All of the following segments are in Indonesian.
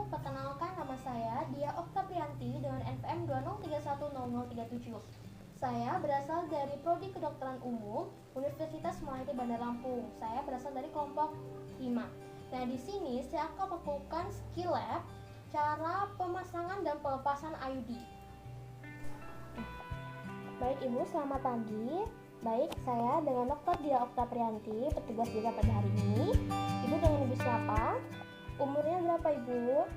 perkenalkan nama saya Dia Oktaprianti dengan NPM 20310037. Saya berasal dari Prodi Kedokteran Umum Universitas Muhammad Bandar Lampung. Saya berasal dari kelompok 5. Nah, di sini saya akan melakukan skill lab cara pemasangan dan pelepasan IUD. Baik Ibu, selamat pagi. Baik, saya dengan Dr. Dia Oktaprianti, petugas jaga pada hari ini. Ibu dengan Ibu siapa? Umurnya berapa Ibu?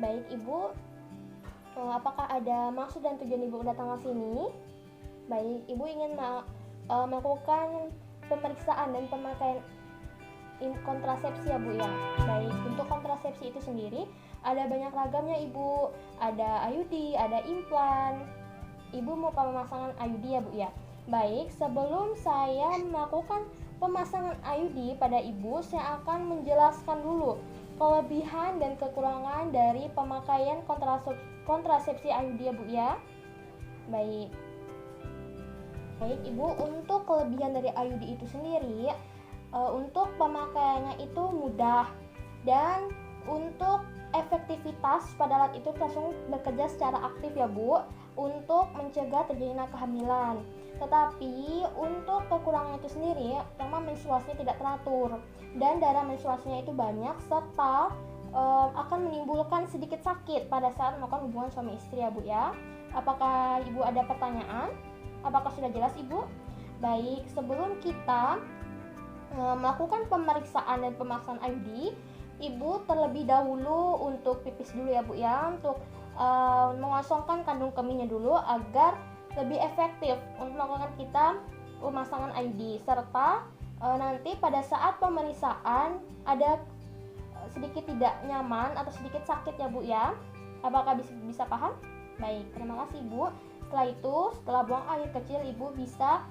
Baik Ibu, apakah ada maksud dan tujuan Ibu datang ke sini? Baik, Ibu ingin melakukan pemeriksaan dan pemakaian kontrasepsi ya Bu ya. Baik, untuk kontrasepsi itu sendiri ada banyak ragamnya Ibu. Ada IUD, ada implan. Ibu mau pemasangan IUD ya Bu ya. Baik, sebelum saya melakukan pemasangan IUD pada Ibu, saya akan menjelaskan dulu kelebihan dan kekurangan dari pemakaian kontrasepsi IUD ya Bu ya. Baik Ibu, untuk kelebihan dari IUD itu sendiri, untuk pemakaiannya itu mudah, dan untuk efektivitas pada alat itu langsung bekerja secara aktif ya Bu, untuk mencegah terjadinya kehamilan. Tetapi untuk kekurangannya itu sendiri, pertama menstruasinya tidak teratur dan darah menstruasinya itu banyak, serta akan menimbulkan sedikit sakit pada saat melakukan hubungan suami istri ya Bu ya. Apakah Ibu ada pertanyaan? Apakah sudah jelas Ibu? Baik, sebelum kita melakukan pemeriksaan dan pemasangan IUD, Ibu terlebih dahulu untuk pipis dulu ya Bu ya, untuk mengosongkan kandung kemihnya dulu agar lebih efektif untuk melakukan kita pemasangan IUD, serta nanti pada saat pemeriksaan ada sedikit tidak nyaman atau sedikit sakit ya Bu ya. Apakah bisa paham? Baik, terima kasih Bu. Setelah itu, setelah buang air kecil, Ibu bisa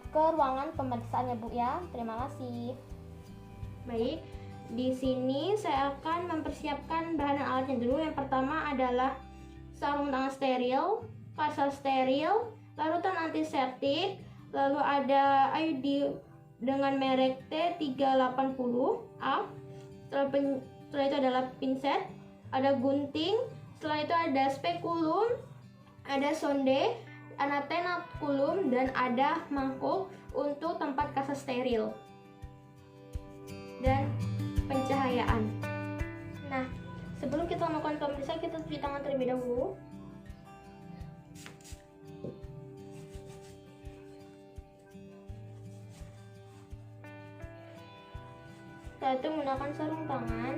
ke ruangan pemeriksaan ya Bu ya. Terima kasih. Baik, di sini saya akan mempersiapkan bahan dan alatnya dulu. Yang pertama adalah sarung tangan steril, kasar steril, larutan antiseptik, lalu ada IUD dengan merek T380A. Setelah itu adalah pinset, ada gunting, setelah itu ada spekulum, ada sonde, ada tenakulum, dan ada mangkuk untuk tempat kasar steril dan pencahayaan. Nah, sebelum kita melakukan pemeriksaan, kita cuci tangan terlebih dahulu. Setelah itu menggunakan sarung tangan.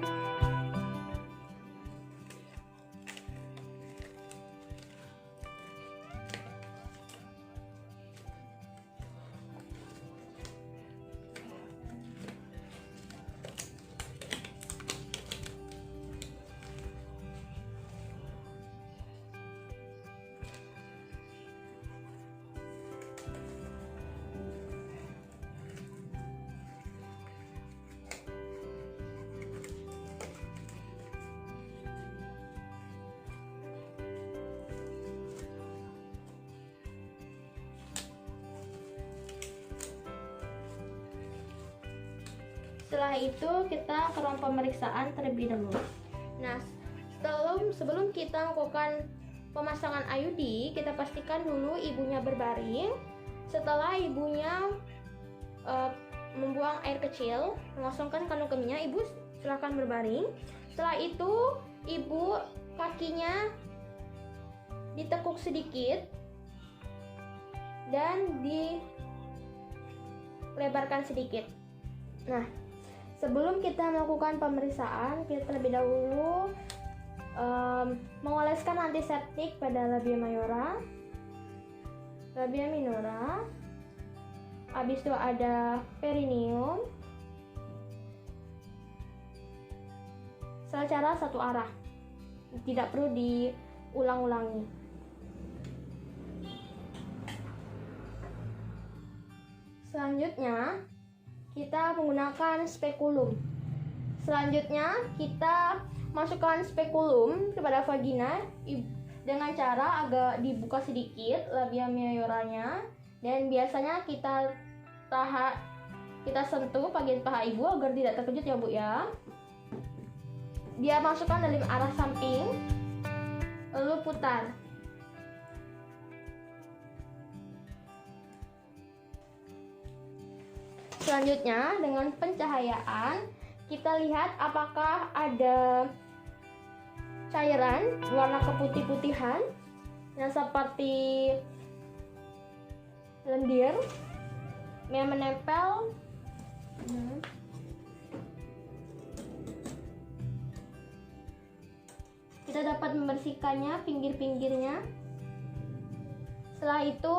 Setelah itu kita ke ruang pemeriksaan terlebih dahulu. Nah, sebelum kita melakukan pemasangan IUD, kita pastikan dulu ibunya berbaring. Setelah ibunya membuang air kecil, mengosongkan kandung kemihnya, Ibu silakan berbaring. Setelah itu, Ibu kakinya ditekuk sedikit dan dilebarkan sedikit. Nah, sebelum kita melakukan pemeriksaan, kita terlebih dahulu mengoleskan antiseptik pada labia mayora, labia minora. Habis itu ada perineum, secara satu arah, tidak perlu diulang-ulangi. Selanjutnya kita menggunakan spekulum. Selanjutnya kita masukkan spekulum kepada vagina dengan cara agak dibuka sedikit labia mayoranya, dan biasanya kita sentuh bagian paha ibu agar tidak terkejut ya Bu ya. dia masukkan dalam arah samping, lalu putar. Selanjutnya, dengan pencahayaan kita lihat apakah ada cairan warna keputih-putihan yang seperti lendir yang menempel. Kita dapat membersihkannya pinggir-pinggirnya. Setelah itu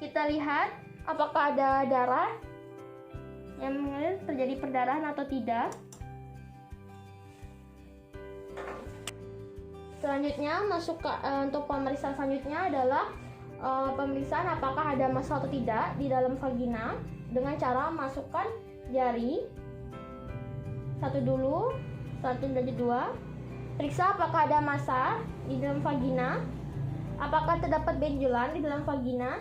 kita lihat apakah ada darah yang mengalir, terjadi perdarahan atau tidak. Selanjutnya untuk pemeriksaan selanjutnya adalah pemeriksaan apakah ada massa atau tidak di dalam vagina dengan cara masukkan jari satu dulu, satu dan dua. Periksa apakah ada massa di dalam vagina, apakah terdapat benjolan di dalam vagina.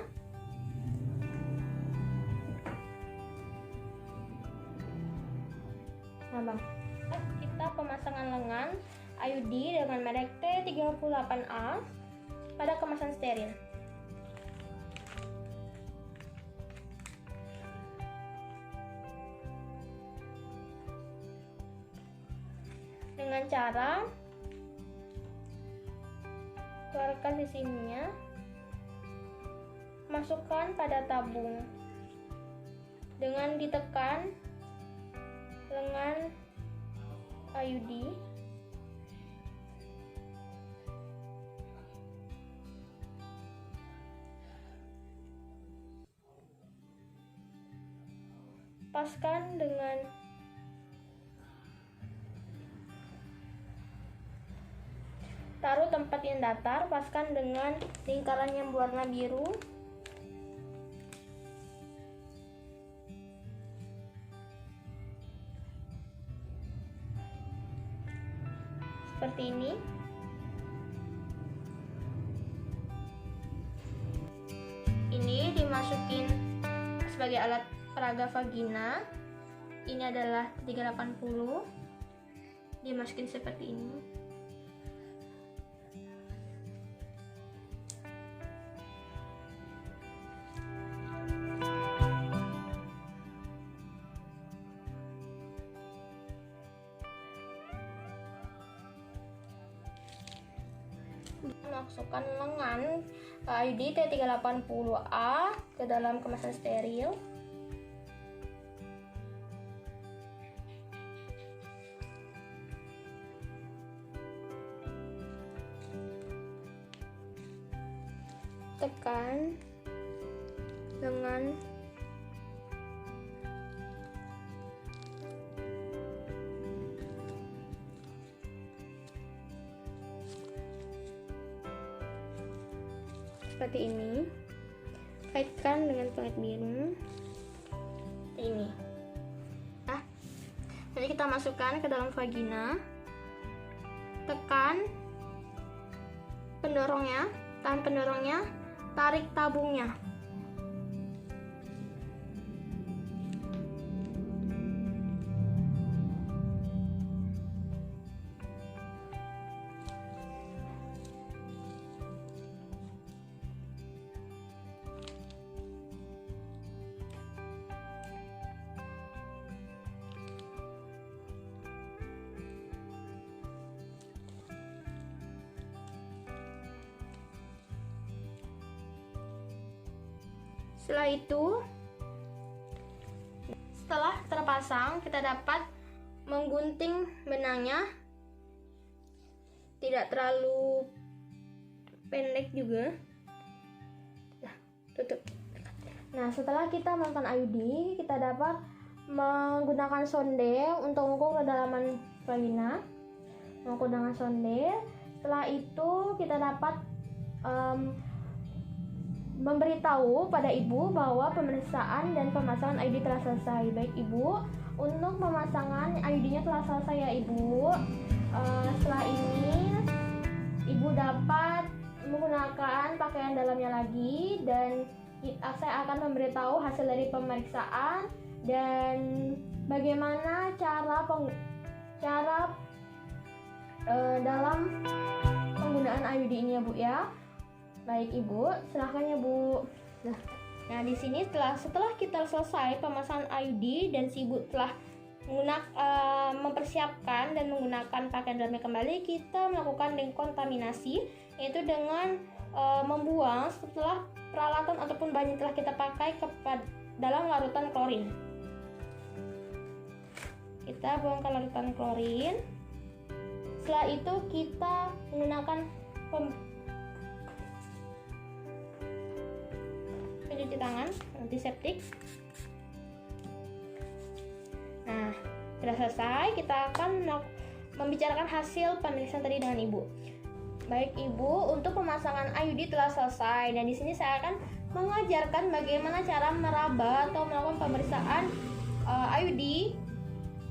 Nah, kita pemasangan lengan IUD dengan merek T38A pada kemasan steril. Dengan cara keluarkan sisinya, masukkan pada tabung dengan ditekan lengan IUD. Paskan dengan taruh tempat yang datar, paskan dengan lingkaran yang berwarna biru. Seperti ini. Ini dimasukin sebagai alat peraga vagina. Ini adalah 380. Dimasukin seperti ini. Masukkan lengan IUD T380A ke dalam kemasan steril. Tekan dengan seperti ini, kaitkan dengan pelet biru ini. Jadi kita masukkan ke dalam vagina, tekan pendorongnya, tahan pendorongnya, tarik tabungnya. Setelah itu, setelah terpasang, kita dapat menggunting benangnya, tidak terlalu pendek juga. Tutup. Nah, setelah kita melakukan IUD, kita dapat menggunakan sonde untuk mengukur kedalaman vagina, mengukur dengan sonde. Setelah itu kita dapat memberitahu pada ibu bahwa pemeriksaan dan pemasangan IUD telah selesai. Baik ibu, untuk pemasangan IUD-nya telah selesai ya ibu. Setelah ini ibu dapat menggunakan pakaian dalamnya lagi, dan saya akan memberitahu hasil dari pemeriksaan dan bagaimana cara dalam penggunaan IUD ini ya Bu ya. Baik Ibu, silahkan ya Bu. Nah di sini setelah kita selesai pemasangan IUD dan si Ibu telah mempersiapkan dan menggunakan pakaian dalamnya kembali, kita melakukan dekontaminasi, yaitu dengan membuang setelah peralatan ataupun bahan yang telah kita pakai dalam larutan klorin. Kita buang ke larutan klorin. Setelah itu kita menggunakan pencuci tangan antiseptik. Nah, sudah selesai, kita akan membicarakan hasil pemeriksaan tadi dengan Ibu. Baik Ibu, untuk pemasangan IUD telah selesai. Dan di sini saya akan mengajarkan bagaimana cara meraba atau melakukan pemeriksaan IUD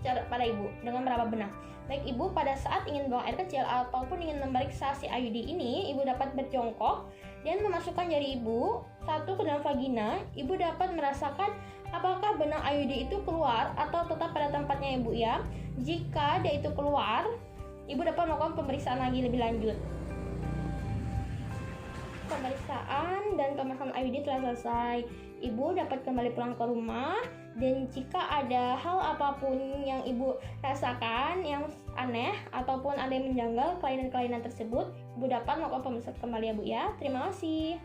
pada Ibu dengan meraba benang. Baik Ibu, pada saat ingin buang air kecil ataupun ingin memeriksa si IUD ini, Ibu dapat berjongkok dan memasukkan jari Ibu satu ke dalam vagina. Ibu dapat merasakan apakah benang IUD itu keluar atau tetap pada tempatnya Ibu ya. Jika dia itu keluar, Ibu dapat melakukan pemeriksaan lagi lebih lanjut. Pemeriksaan dan pemasangan IUD telah selesai. Ibu dapat kembali pulang ke rumah, dan jika ada hal apapun yang Ibu rasakan yang aneh ataupun ada yang menjanggal kelainan-kelainan tersebut, Ibu dapat melakukan pemeriksaan kembali ya Bu ya. Terima kasih.